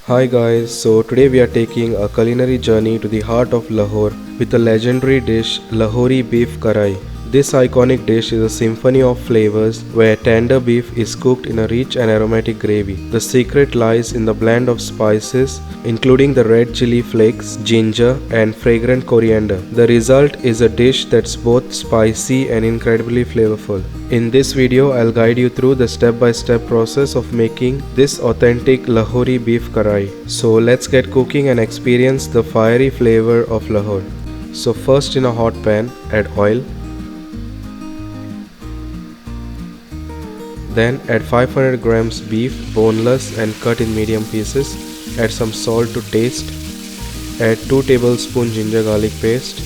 Hi guys, so today we are taking a culinary journey to the heart of Lahore with the legendary dish Lahori Beef Karahi. This iconic dish is a symphony of flavors where tender beef is cooked in a rich and aromatic gravy. The secret lies in the blend of spices including the red chilli flakes, ginger and fragrant coriander. The result is a dish that's both spicy and incredibly flavorful. In this video, I'll guide you through the step-by-step process of making this authentic Lahori Beef Karahi. So let's get cooking and experience the fiery flavor of Lahore. So first, in a hot pan, add oil. Then add 500 grams beef, boneless and cut in medium pieces. Add some salt to taste. Add 2 tablespoons ginger garlic paste.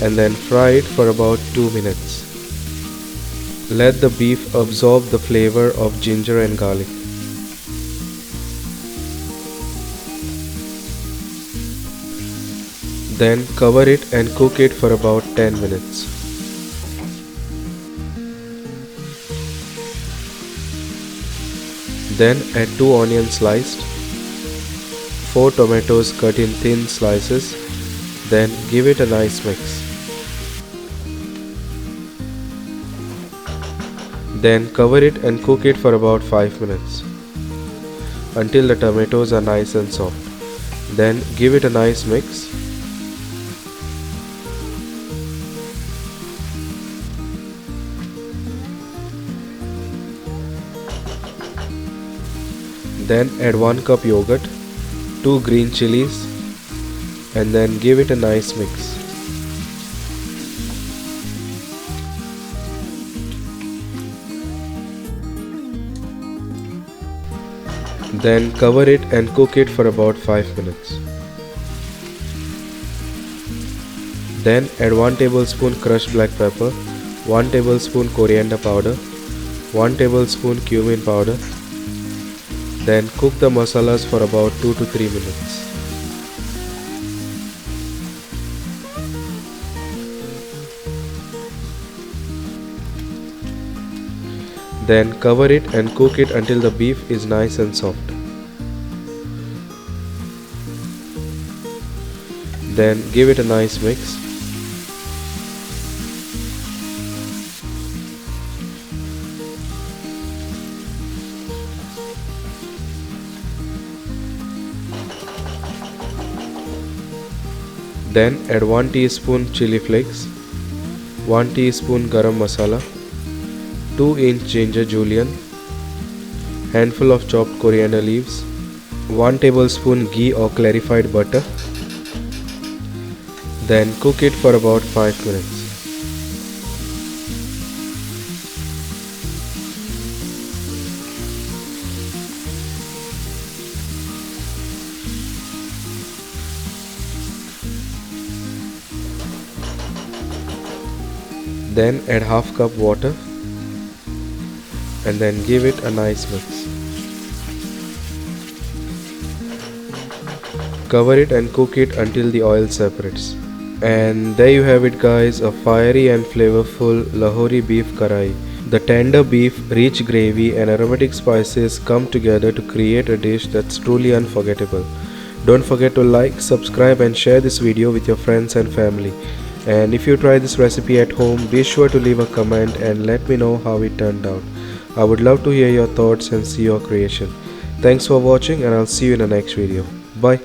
And then fry it for about 2 minutes. Let the beef absorb the flavor of ginger and garlic. Then cover it and cook it for about 10 minutes. Then add 2 onions sliced, 4 tomatoes cut in thin slices. Then give it a nice mix. Then cover it and cook it for about 5 minutes until the tomatoes are nice and soft. Then give it a nice mix. Then add 1 cup yogurt, 2 green chilies and then give it a nice mix. Then cover it and cook it for about 5 minutes. Then add 1 tablespoon crushed black pepper, 1 tablespoon coriander powder, 1 tablespoon cumin powder. Then cook the masalas for about 2 to 3 minutes. Then cover it and cook it until the beef is nice and soft. Then give it a nice mix. Then add 1 teaspoon Chilli Flakes, 1 teaspoon Garam masala, 2-inch ginger Julienne, handful of chopped coriander leaves, 1 tablespoon ghee or clarified butter. Then cook it for about 5 minutes. Then add half cup water and then give it a nice mix. Cover it and cook it until the oil separates. And there you have it guys, a fiery and flavorful Lahori Beef Karahi. The tender beef, rich gravy and aromatic spices come together to create a dish that's truly unforgettable. Don't forget to like, subscribe and share this video with your friends and family. And if you try this recipe at home, be sure to leave a comment and let me know how it turned out. I would love to hear your thoughts and see your creation. Thanks for watching and I'll see you in the next video. Bye.